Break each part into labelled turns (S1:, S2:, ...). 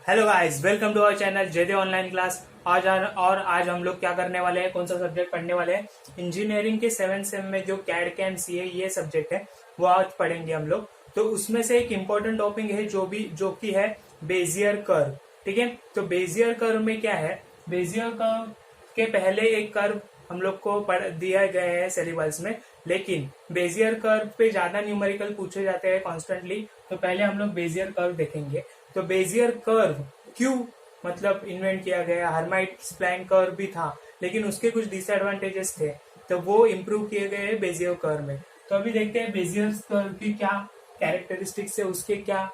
S1: Hello guys, welcome to our channel जेदे online class. आज हम लोग क्या करने वाले हैं, कौन सा सब्जेक्ट पढ़ने वाले हैं। इंजीनियरिंग के 7th सेम में जो कैड कैम सी है ये सब्जेक्ट है, वो आज पढ़ेंगे हम लोग। तो उसमें से एक इम्पोर्टेंट टॉपिक है जो कि है बेजियर कर्व। ठीक है, तो बेजियर कर्व में क्या है, बेजियर कर्व के पहले एक कर्व हम लोग को पढ़ दिया गए हैं सिलेबस में, लेकिन बेजियर कर्व पे ज्यादा न्यूमेरिकल पूछे जाते हैं कॉन्स्टेंटली। तो पहले हम लोग बेजियर कर्व देखेंगे। तो बेजियर कर्व क्यों मतलब इन्वेंट किया गया, हर्माइट स्प्लाइन कर्व भी था लेकिन उसके कुछ डिसएडवांटेजेस थे, तो वो इम्प्रूव किए गए हैं बेजियर कर्व में। तो अभी देखते हैं बेजियर कर्व की क्या कैरेक्टरिस्टिक्स है, उसके क्या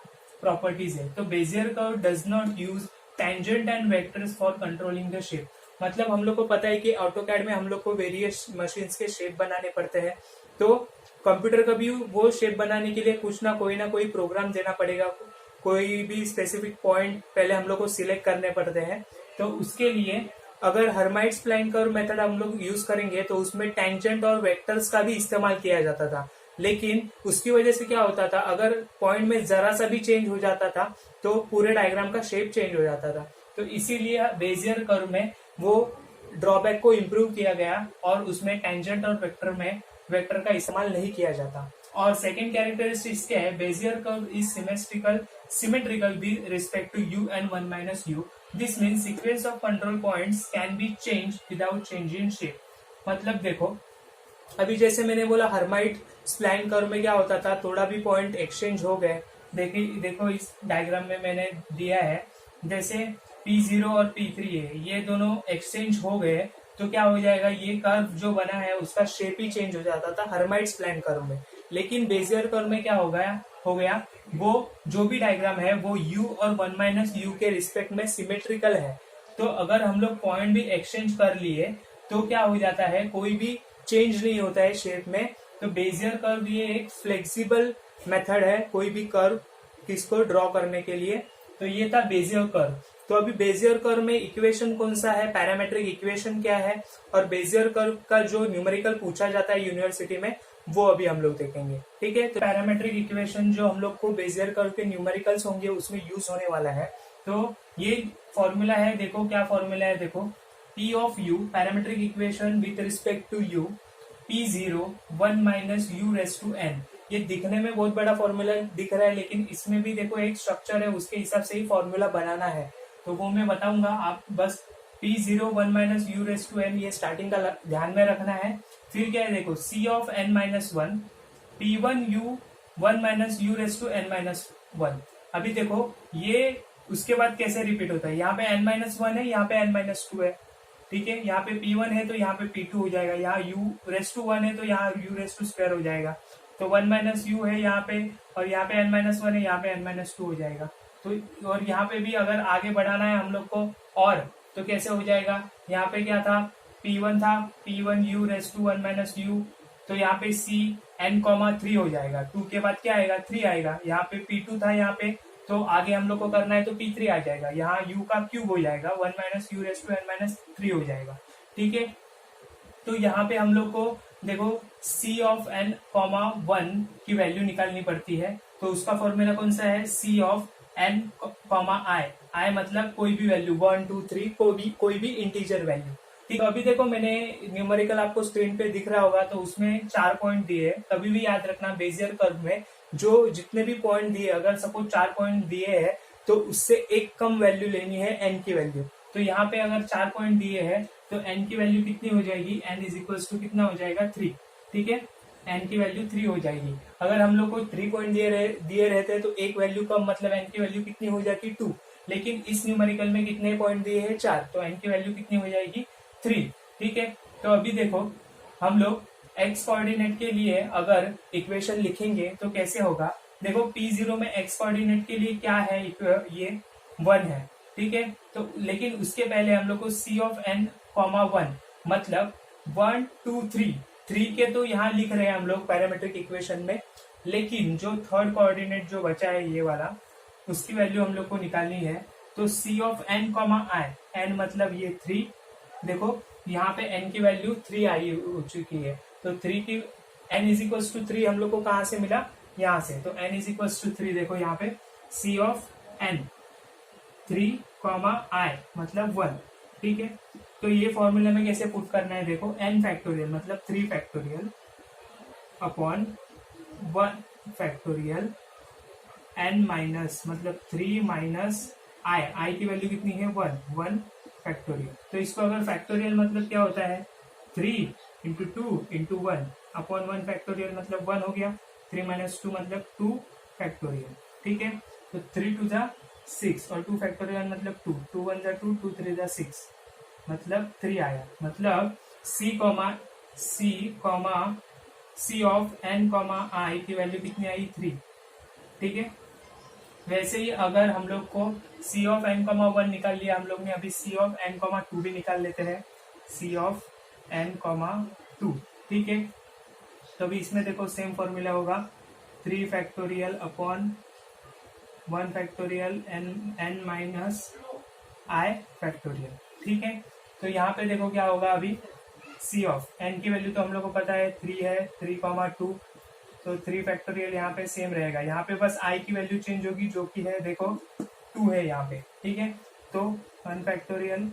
S1: प्रॉपर्टीज है। तो Bezier curve does not use tangent and vectors for controlling the shape. मतलब हम लोग को पता है कि ऑटोकैड में हम लोग को वेरियस मशीन्स के शेप बनाने पड़ते हैं, तो कंप्यूटर का भी वो शेप बनाने के लिए कुछ ना कोई प्रोग्राम देना पड़ेगा। कोई भी स्पेसिफिक पॉइंट पहले हम लोग को सिलेक्ट करने पड़ते हैं। तो उसके लिए अगर हर्माइट स्प्लाइन कर्व मेथड हम लोग यूज करेंगे तो उसमें टेंजेंट और वेक्टर्स का भी इस्तेमाल किया जाता था, लेकिन उसकी वजह से क्या होता था, अगर पॉइंट में जरा सा भी चेंज हो जाता था तो पूरे डायग्राम का शेप चेंज हो जाता था। तो इसीलिए बेजियर कर्व में वो ड्रॉबैक को इम्प्रूव किया गया और उसमें टेंजेंट और वेक्टर का इस्तेमाल नहीं किया जाता। और सेकेंड कैरेक्टरिस्टिक्स क्या है, Bezier curve is symmetrical with respect to u and 1 minus u. This means sequence of control points can be changed without changing shape. मतलब देखो, अभी जैसे मैंने बोला हर्माइट स्प्लाइन कर्व में क्या होता था, थोड़ा भी पॉइंट एक्सचेंज हो गए। देखो इस डायग्राम में मैंने दिया है, जैसे P0 और P3 है, ये दोनों एक्सचेंज हो गए तो क्या हो जाएगा, ये कर्व जो बना है उसका शेप ही चेंज हो जाता था हर्माइट स्प्लाइन कर्व में। लेकिन बेजियर कर्व में क्या हो गया, वो जो भी डायग्राम है वो u और 1 माइनस u के रिस्पेक्ट में सिमेट्रिकल है। तो अगर हम लोग पॉइंट भी एक्सचेंज कर लिए तो क्या हो जाता है, कोई भी चेंज नहीं होता है शेप में। तो बेजियर कर्व ये एक फ्लेक्सिबल मेथड है कोई भी कर्व किसको ड्रॉ करने के लिए। तो ये था बेजियर कर्व। तो अभी बेजियर कर्व में इक्वेशन कौन सा है, पैरामेट्रिक इक्वेशन क्या है, और बेजियर कर्व का जो न्यूमेरिकल पूछा जाता है यूनिवर्सिटी में वो अभी हम लोग देखेंगे। ठीक है, तो पैरामेट्रिक इक्वेशन जो हम लोग को बेजियर कर्व के न्यूमेरिकल्स होंगे उसमें यूज होने वाला है। तो ये फॉर्मूला है, देखो क्या फॉर्मूला है, देखो P of U parametric equation with respect to U P0 1 minus U raise to n। ये दिखने में बहुत बड़ा फॉर्मूला दिख रहा है, लेकिन इसमें भी देखो एक स्ट्रक्चर है, उसके हिसाब से ही फॉर्मूला बनाना है। तो वो मैं बताऊंगा, आप बस P0 1 minus U raise to n ये स्टार्टिंग का ध्यान में रखना है। फिर क्या है, देखो C of n minus 1 P1 U 1 minus U raise to n minus 1। अभी देखो ये उसके बाद कैसे रिपीट होता है, यहाँ पे n माइनस 1 है, यहाँ पे n माइनस 2 है। ठीक है, यहाँ पे P1 है तो यहाँ पे P2 हो जाएगा, यहाँ U रेस टू 1 है तो यहाँ U रेस टू स्क्वायर हो जाएगा। तो 1 माइनस U है यहाँ पे, और यहाँ पे n माइनस 1 है, यहाँ पे n माइनस 2 हो जाएगा। तो और यहाँ पे भी अगर आगे बढ़ाना है हम लोग को और तो कैसे हो जाएगा, यहाँ पे क्या था, P1 था, P1 U raise to 1 minus U, तो यहाँ पे C n 3 हो जाएगा। 2 के बाद क्या आएगा, 3 आएगा। यहाँ पे P2 था यहाँ पे, तो आगे हम लोग को करना है तो P3 आ जाएगा। यहाँ U का क्यूब हो जाएगा, 1 minus U raise to n minus 3 हो जाएगा। ठीक है, तो यहाँ पे हम लोग को देखो C ऑफ n 1 की वैल्यू निकालनी पड़ती है। तो उसका फॉर्मूला कौन सा है, C ऑफ n I मतलब कोई भी वैल्यू 1 2 3 कोई भी इंटीजर वैल्यू। ठीक है, अभी देखो मैंने न्यूमेरिकल आपको स्क्रीन पे दिख रहा होगा, तो उसमें 4 पॉइंट दिए हैं। कभी भी याद रखना बेजियर कर्व में जो जितने भी पॉइंट दिए, अगर सपोज 4 पॉइंट दिए हैं तो उससे एक कम वैल्यू लेनी है n की वैल्यू। तो यहाँ पे अगर 4 पॉइंट दिए हैं तो n की वैल्यू कितनी हो जाएगी, n इज इक्वल्स टू कितना हो जाएगा, 3। ठीक है, n की वैल्यू 3 हो जाएगी। अगर हम लोग को 3 पॉइंट दिए रहते तो एक वैल्यू कम, मतलब n की वैल्यू कितनी हो जाती, 2। लेकिन इस न्यूमेरिकल में कितने पॉइंट दिए हैं, 4, तो n की वैल्यू कितनी हो जाएगी, 3। ठीक है, तो अभी देखो हम लोग x कोऑर्डिनेट के लिए अगर इक्वेशन लिखेंगे तो कैसे होगा, देखो P0 में x कोऑर्डिनेट के लिए क्या है, ये 1 है। ठीक है, तो लेकिन उसके पहले हम लोग को C ऑफ n 1 मतलब 1 2 3 के तो यहाँ लिख रहे हैं हम लोग पैरामेट्रिक इक्वेशन में, लेकिन जो थर्ड कोऑर्डिनेट जो बचा है ये वाला, उसकी वैल्यू हम लोग को निकालनी है। तो C of n I, n मतलब ये 3, देखो यहाँ पे n की वैल्यू 3 आई हो चुकी है। तो 3 की n इज इक्वल टू 3 हम लोग को कहाँ से मिला, यहाँ से। तो n इज इक्वल टू 3, देखो यहाँ पे C ऑफ n 3 मतलब 1, ठीक है। तो ये फॉर्मूला में कैसे पुट करना है देखो, n फैक्टोरियल मतलब 3 factorial upon 1 factorial n minus मतलब 3 माइनस आई की वैल्यू कितनी है 1 फैक्टोरियल। तो इसको अगर फैक्टोरियल मतलब क्या होता है 3 इंटू 2 इंटू 1 अपॉन 1 फैक्टोरियल मतलब 1 हो गया, 3 माइनस 2 मतलब 2 फैक्टोरियल, ठीक है। तो 3 टू जा 6 और 2 फैक्टोरियल मतलब 2, 2 1 जा 2, 2 3 जा 6 मतलब 3 आया। मतलब सी ऑफ n आई की वैल्यू कितनी आई 3, ठीक है। वैसे ही अगर हम लोग को सी ऑफ n 1 निकाल लिया हम लोग ने, अभी सी ऑफ n 2 भी निकाल लेते हैं, सी ऑफ n 2, ठीक है। तो अभी इसमें देखो सेम फॉर्मूला होगा 3 factorial upon 1 factorial n minus I factorial, ठीक है। तो यहाँ पे देखो क्या होगा, अभी सी ऑफ n की वैल्यू तो हम लोग को पता है 3 है, 3, 2, तो 3 फैक्टोरियल यहाँ पे सेम रहेगा, यहाँ पे बस i की वैल्यू चेंज होगी जो कि है देखो 2 है यहाँ पे, ठीक है। तो 1 फैक्टोरियल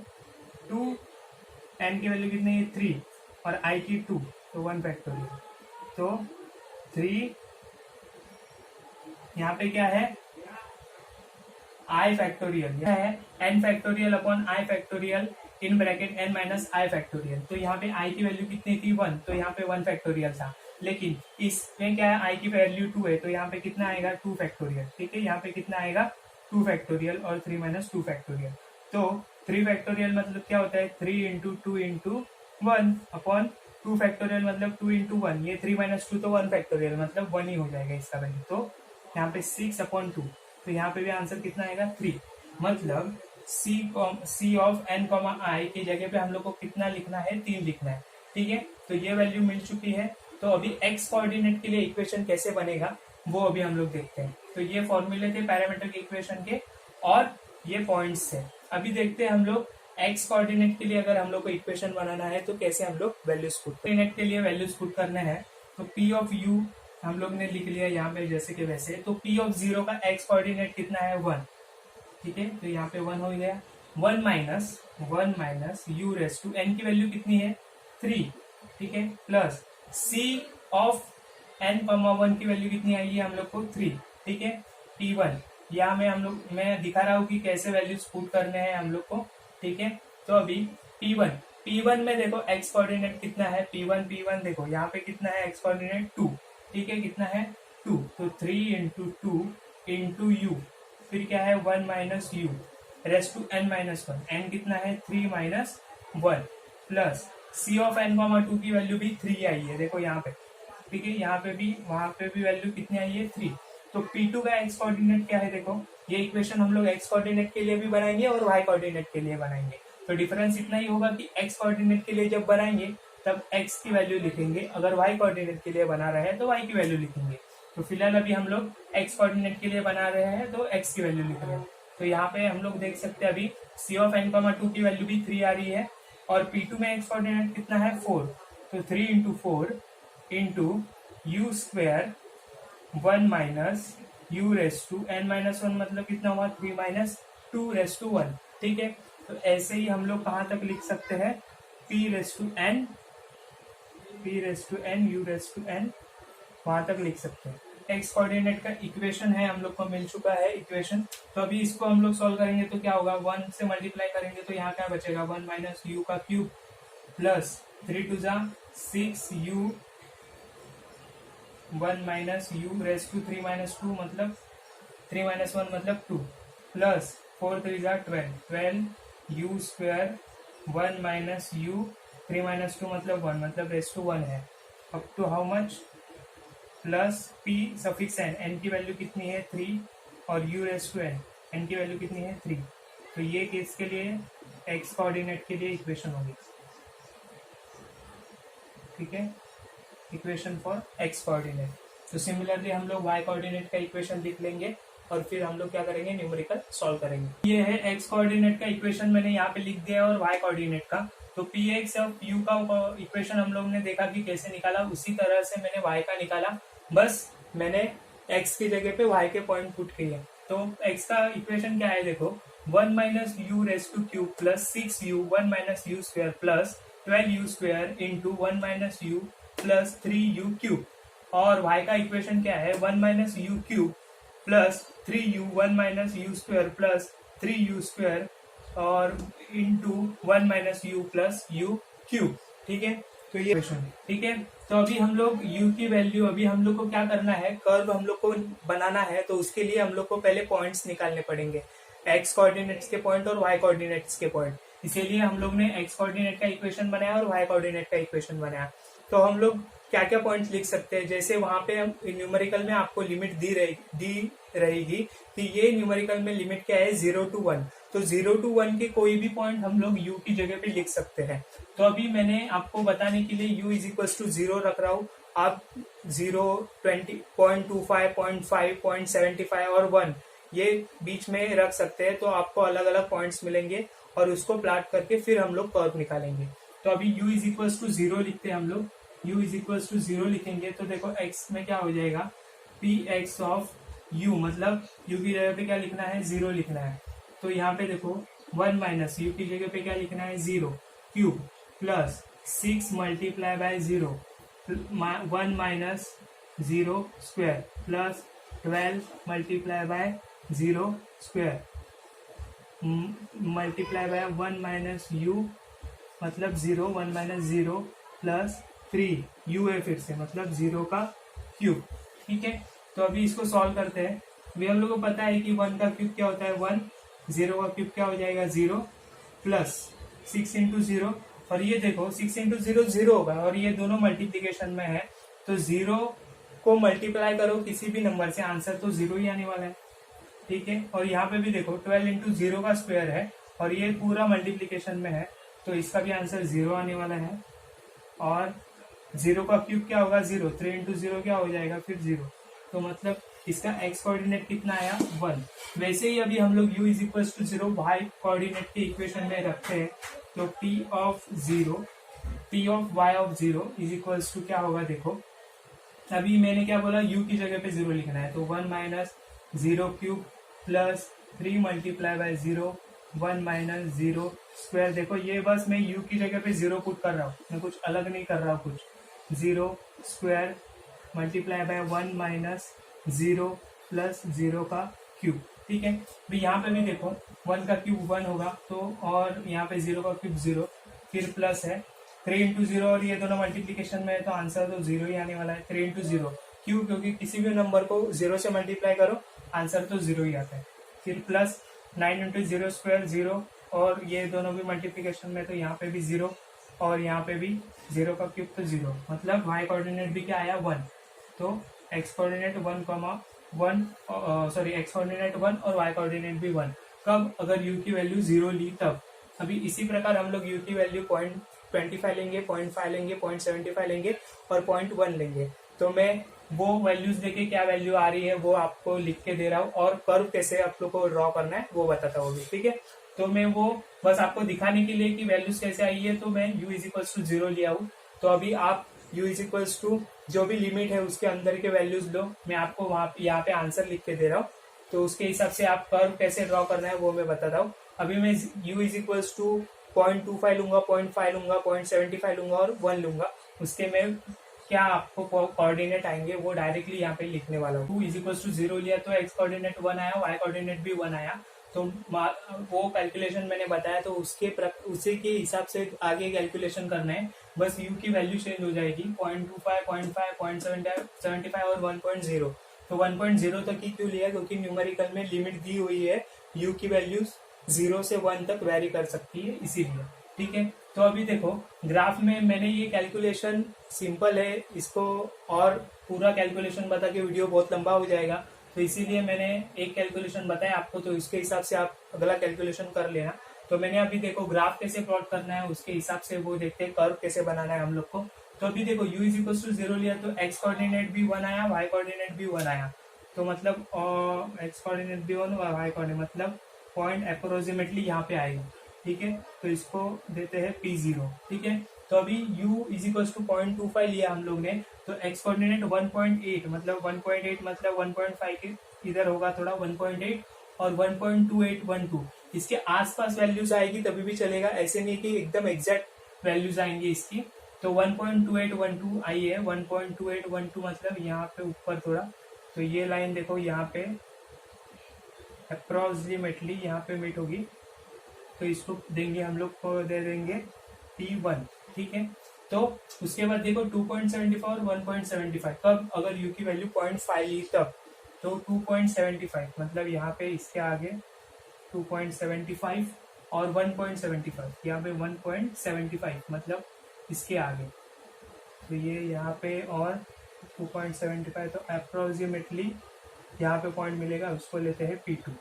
S1: 2, n की वैल्यू कितनी है 3 और i की 2, तो 1 फैक्टोरियल, तो 3 यहाँ पे क्या है i फैक्टोरियल, यह है n factorial upon i factorial in bracket n minus i factorial. तो यहाँ पे i की वैल्यू कितनी थी 1, तो यहाँ पे 1 फैक्टोरियल था, लेकिन इसमें क्या है i की वैल्यू 2 है, तो यहाँ पे कितना आएगा 2 फैक्टोरियल, ठीक है। यहाँ पे कितना आएगा 2 फैक्टोरियल और 3 माइनस 2 फैक्टोरियल। तो 3 फैक्टोरियल मतलब क्या होता है 3 इंटू 2 इंटू 1 अपॉन 2 फैक्टोरियल मतलब 2 इंटू 1, ये 3 माइनस 2 तो 1 फैक्टोरियल मतलब 1 ही हो जाएगा इसका वैल्यू। तो यहाँ पे 6/2, तो यहाँ पे भी आंसर कितना आएगा 3। मतलब सी ऑफ n आई की जगह पे हम लोग को कितना लिखना है 3 लिखना है, ठीक है। तो ये वैल्यू मिल चुकी है। तो अभी x कोऑर्डिनेट के लिए इक्वेशन कैसे बनेगा वो अभी हम लोग देखते हैं। तो ये फॉर्मूले थे पैरामीट्रिक इक्वेशन के और ये पॉइंट्स थे। अभी देखते हैं हम लोग x कोऑर्डिनेट के लिए अगर हम लोग को इक्वेशन बनाना है तो कैसे हम लोग वैल्यूज पुट कोऑर्डिनेट के लिए वैल्यूज पुट करने हैं। तो p ऑफ u हम लोग ने लिख लिया यहाँ पे जैसे कि वैसे। तो p ऑफ 0 का x कोऑर्डिनेट कितना है 1, ठीक है। तो यहाँ पे 1 हो गया, 1 minus u raise to n की वैल्यू कितनी है 3, ठीक है, प्लस c ऑफ n 1 की वैल्यू कितनी आई है हम लोग को 3, ठीक है। p1 यहाँ में मैं दिखा रहा हूँ कि कैसे वैल्यूज पुट करने हैं हम लोग को, ठीक है। तो अभी p1 में देखो x कोऑर्डिनेट कितना है p1 देखो यहाँ पे कितना है x कोऑर्डिनेट 2, ठीक है, कितना है 2, तो 3 इंटू 2 इंटू यू, फिर क्या है 1 minus you raise to n minus 1, n कितना है 3 minus 1 plus C of n 2 की वैल्यू भी 3 आई है देखो यहाँ पे, ठीक है। यहाँ पे भी वहां पे भी वैल्यू कितनी आई है 3। तो p2 का x कोऑर्डिनेट क्या है देखो, ये इक्वेशन हम लोग x कोऑर्डिनेट के लिए भी बनाएंगे और y कोऑर्डिनेट के लिए बनाएंगे। तो डिफरेंस इतना ही होगा कि x कोऑर्डिनेट के लिए जब बनाएंगे तब x की वैल्यू लिखेंगे, अगर y कोऑर्डिनेट के लिए बना रहे हैं तो y की वैल्यू लिखेंगे। तो फिलहाल अभी हम लोग x कोऑर्डिनेट के लिए बना रहे हैं तो x की वैल्यू लिख रहे हैं। तो यहाँ पे हम लोग देख सकते हैं अभी सी ऑफ n 2 की वैल्यू भी 3 आ रही है और p2 में x कोऑर्डिनेट कितना है 4, तो 3 into 4 into U square 1 minus you raise to n minus 1 मतलब कितना हुआ 3 माइनस 2 रेस टू 1, ठीक है। तो ऐसे ही हम लोग कहाँ तक लिख सकते हैं p raise to n u raise to n वहां तक लिख सकते हैं। एक्स कोऑर्डिनेट का इक्वेशन है हम लोग को मिल चुका है इक्वेशन। तो अभी इसको हम लोग सॉल्व करेंगे तो क्या होगा 1 से मल्टीप्लाई करेंगे तो यहाँ क्या बचेगा 1 माइनस यू का क्यूब प्लस 3 टू जा 6 U 1 minus you raise to 3 minus 2 मतलब 3 माइनस 1 मतलब 2 प्लस 4 3 जा 12 U square 1 minus U 3 minus 2 मतलब 1 मतलब रेस टू 1 है up to how much plus p suffix n की वैल्यू कितनी है 3 और u रेस टू n की वैल्यू कितनी है 3। तो ये केस के लिए x कोऑर्डिनेट के लिए इक्वेशन होगी, ठीक है, इक्वेशन फॉर x कोऑर्डिनेट। तो सिमिलरली हम लोग y कोऑर्डिनेट का इक्वेशन लिख लेंगे और फिर हम लोग क्या करेंगे न्यूमेरिकल सॉल्व करेंगे। ये है x कोऑर्डिनेट का इक्वेशन मैंने यहाँ पे लिख दिया और y कोऑर्डिनेट का। तो px ऑफ u का इक्वेशन हम लोग ने देखा कि कैसे निकाला, उसी तरह से मैंने y का निकाला, बस मैंने x की जगह पे y के पॉइंट पुट किए। तो x का इक्वेशन क्या है देखो 1 minus you raise to cube plus 6u 1 minus u square plus 12u square into 1 minus u plus 3u cube. और y का इक्वेशन क्या है, 1 minus u cube plus 3u 1 minus u square plus 3u square और into 1 minus u plus u cube. ठीक है, तो ये question है। ठीक है, तो अभी हम लोग u की वैल्यू, अभी हम लोग को क्या करना है, कर्व हम लोग को बनाना है, तो उसके लिए हम लोग को पहले पॉइंट्स निकालने पड़ेंगे, x कोऑर्डिनेट्स के पॉइंट और y कोऑर्डिनेट्स के पॉइंट। इसीलिए हम लोग ने x कोऑर्डिनेट का इक्वेशन बनाया और y कोऑर्डिनेट का इक्वेशन बनाया। तो हम लोग क्या क्या पॉइंट्स लिख सकते हैं, जैसे वहां पे हम न्यूमेरिकल में आपको लिमिट दी रहेगी कि ये न्यूमेरिकल में लिमिट क्या है 0 to 1, तो 0 to 1 के कोई भी पॉइंट हम लोग u की जगह पे लिख सकते हैं। तो अभी मैंने आपको बताने के लिए u इज इक्वल टू 0 रख रहा हूँ। आप 0, 20, 0.25, 0.5, 0.75 और 1 ये बीच में रख सकते हैं, तो आपको अलग अलग पॉइंट्स मिलेंगे और उसको प्लॉट करके फिर हम लोग कर्व निकालेंगे। तो अभी u इज इक्वल टू 0 लिखते हैं हम लोग, u इज इक्वल टू 0 लिखेंगे तो देखो x में क्या हो जाएगा, px ऑफ u, मतलब u की जगह पे क्या लिखना है, 0 लिखना है। तो यहाँ पे देखो 1 माइनस यू की जगह पे क्या लिखना है, 0 cube plus 6 multiply by 0 1 minus 0 square plus 12 multiply by 0 square multiply by 1 minus you मतलब 0 1 माइनस 0 प्लस 3 यू है फिर से मतलब 0 का क्यूब। ठीक है, तो अभी इसको सॉल्व करते हैं। अभी हम लोग को पता है कि 1 का क्यूब क्या होता है 1, 0 का क्यूब क्या हो जाएगा 0 प्लस 6 इंटू 0, और ये देखो 6 इंटू 0 0 होगा और ये दोनों मल्टीप्लीकेशन में है, तो 0 को मल्टीप्लाई करो किसी भी नंबर से, आंसर तो 0 ही आने वाला है। ठीक है, और यहाँ पे भी देखो 12 इंटू 0 का स्क्वायर है और ये पूरा मल्टीप्लीकेशन में है, तो इसका भी आंसर 0 आने वाला है। और 0 का क्यूब क्या होगा 0, 3 इंटू 0 क्या हो जाएगा फिर 0, तो मतलब इसका x कोऑर्डिनेट कितना आया 1। वैसे ही अभी हम लोग u is equal to 0 y coordinate के इक्वेशन में रखते हैं, तो p of y of 0 is equal to क्या होगा, देखो अभी मैंने क्या बोला, u की जगह पे 0 लिखना है, तो 1 minus 0 cube plus 3 multiply by 0 1 minus 0 square. देखो ये बस मैं u की जगह पे 0 पुट कर रहा हूँ, मैं कुछ अलग नहीं कर रहा हूँ, कुछ 0 square multiply by 1 minus 0 plus 0 का क्यूब। ठीक है, तो यहाँ पे भी देखो 1 का क्यूब 1 होगा, तो और यहाँ पे 0 का क्यूब 0 फिर प्लस है 3 इंटू 0 और ये दोनों मल्टीप्लीकेशन में है, तो आंसर तो 0 ही आने वाला है 3 इंटू 0। क्यों, क्योंकि किसी भी नंबर को 0 से मल्टीप्लाई करो आंसर तो 0 ही आता है। फिर प्लस 9 इंटू 0 स्क्वायर 0 और ये दोनों भी मल्टीप्लीकेशन में, तो यहाँ पे भी 0 और यहाँ पे भी 0 का क्यूब तो 0, मतलब y कोऑर्डिनेट भी क्या आया 1, तो x कोऑर्डिनेट 1, x कोऑर्डिनेट 1 और y कोऑर्डिनेट भी 1। कब, अगर u की वैल्यू 0 ली तब। अभी इसी प्रकार हम लोग u की वैल्यू 0.25 लेंगे, 0.5 लेंगे, 0.75 लेंगे और 0.1 लेंगे। तो मैं वो वैल्यूज देके क्या वैल्यू आ रही है वो आपको लिख के दे रहा हूँ, और कर्व कैसे आप लोग को ड्रॉ करना है वो बताता हूँ। ठीक है, तो मैं वो बस आपको दिखाने के लिए कि वैल्यूज कैसे आई है, तो मैं u इज इक्वल टू 0 लिया हूँ। तो अभी आप u इज इक्वल टू जो भी लिमिट है उसके अंदर के वैल्यूज लो, मैं आपको वहां यहाँ पे आंसर लिख के दे रहा हूँ, तो उसके हिसाब से आप कर्व कैसे ड्रॉ करना है वो मैं बताता हूँ। अभी मैं u इज इक्वल टू 0.25 लूंगा, 0.5 लूंगा, 0.75 लूंगा और 1 लूंगा, उसके में क्या आपको कोऑर्डिनेट आएंगे वो डायरेक्टली यहाँ पे लिखने वाला हूँ। 2 इज इक्वल टू 0 लिया तो x कोऑर्डिनेट 1 आया, y कोऑर्डिनेट भी 1 आया, तो वो कैलकुलेशन मैंने बताया, तो उसी के हिसाब से आगे कैलकुलेशन करना है। बस u की वैल्यू चेंज हो जाएगी 0.25, 0.5, 0.75 और 1.0। तो 1.0 तक ही क्यों लिया, क्योंकि न्यूमेरिकल में लिमिट दी हुई है, u की वैल्यू 0 से 1 तक वेरी कर सकती है, इसीलिए। ठीक है, तो अभी देखो ग्राफ में मैंने ये कैलकुलेशन सिंपल है, इसको और पूरा कैलकुलेशन बता के वीडियो बहुत लंबा हो जाएगा, तो इसीलिए मैंने एक कैलकुलेशन बताया आपको, तो इसके हिसाब से आप अगला कैलकुलेशन कर लेना। तो मैंने अभी देखो ग्राफ कैसे प्लॉट करना है उसके हिसाब से वो देखते हैं कर्व कैसे बनाना है हम लोग को। तो अभी देखो u इज इक्वल टू 0 लिया तो x कोऑर्डिनेट भी 1 आया, y कोऑर्डिनेट भी 1 आया, तो मतलब x कोऑर्डिनेट भी 1 y कोऑर्डिनेट, मतलब पॉइंट अप्रोक्सीमेटली यहाँ पे आएगा। ठीक है, तो इसको देते हैं P0। ठीक है, तो अभी u इज इक्वल टू 0.25 लिया हम लोग ने, तो x कोऑर्डिनेट 1.8 मतलब 1.8 मतलब 1.5 के इधर होगा थोड़ा 1.8 और 1.2812, इसके आसपास वैल्यूज आएगी तभी भी चलेगा, ऐसे नहीं कि एकदम एग्जैक्ट वैल्यूज आएंगी इसकी। तो 1.2812 आई है, 1.2812 मतलब यहाँ पे ऊपर थोड़ा, तो ये लाइन देखो यहाँ पे अप्रोक्सीमेटली यहाँ पे मीट होगी, तो इसको देंगे हम लोग को, दे देंगे T1, ठीक है। तो उसके बाद देखो 2.75 और 1.75, कब अगर u की वैल्यू 0.5 ली तब, तो 2.75 मतलब यहाँ पे इसके आगे 2.75 और 1.75, यहाँ पे 1.75 मतलब इसके आगे, तो ये यहाँ पे और 2.75, तो अप्रोक्सीमेटली यहाँ पे पॉइंट मिलेगा, उसको लेते हैं P2,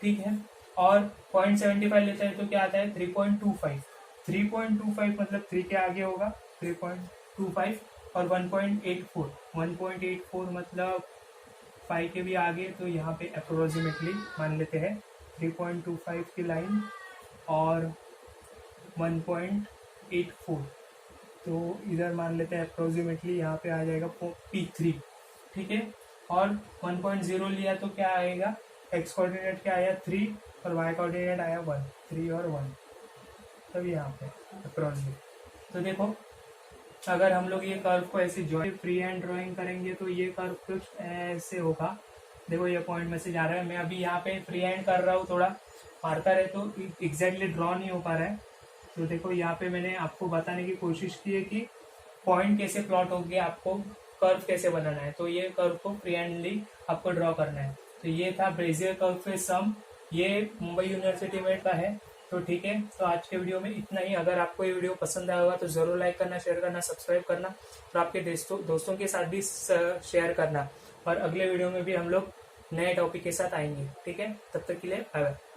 S1: ठीक है। और 0.75 लेते हैं तो क्या आता है 3.25, 3.25 मतलब 3 के आगे होगा 3.25, और 1.84 मतलब 5 के भी आगे, तो यहाँ पे अप्रोक्सीमेटली मान लेते हैं 3.25 की लाइन और 1.84, तो इधर मान लेते हैं अप्रोक्सीमेटली यहाँ पे आ जाएगा P3, ठीक है। और 1.0 लिया तो क्या आएगा, x कोऑर्डिनेट क्या आया 3 और y कोऑर्डिनेट आया 1, 3 और 1, तब यहाँ पे अप्रोक्सीमेट। तो देखो अगर हम लोग ये कर्व को ऐसे जॉइन फ्री हैंड ड्राइंग करेंगे तो ये कर्व कुछ ऐसे होगा। देखो ये पॉइंट में से जा रहा है, मैं अभी यहाँ पे फ्री हैंड कर रहा हूँ, थोड़ा मार्कर है तो एग्जैक्टली ड्रॉ नहीं हो पा रहा है। तो देखो यहाँ पे मैंने आपको बताने की कोशिश की है कि पॉइंट कैसे प्लॉट हो गया, आपको कर्व कैसे बनाना है, तो ये कर्व को फ्री हैंडली आपको ड्रॉ करना है। तो ये था ब्रेजियर कर्व के सम, ये मुंबई यूनिवर्सिटी में का है। तो ठीक है, तो आज के वीडियो में इतना ही। अगर आपको ये वीडियो पसंद आया होगा तो जरूर लाइक करना, शेयर करना, सब्सक्राइब करना और आपके दोस्तों के साथ भी शेयर करना। और अगले वीडियो में भी हम लोग नए टॉपिक के साथ आएंगे, ठीक है। तब तक के लिए बाय बाय।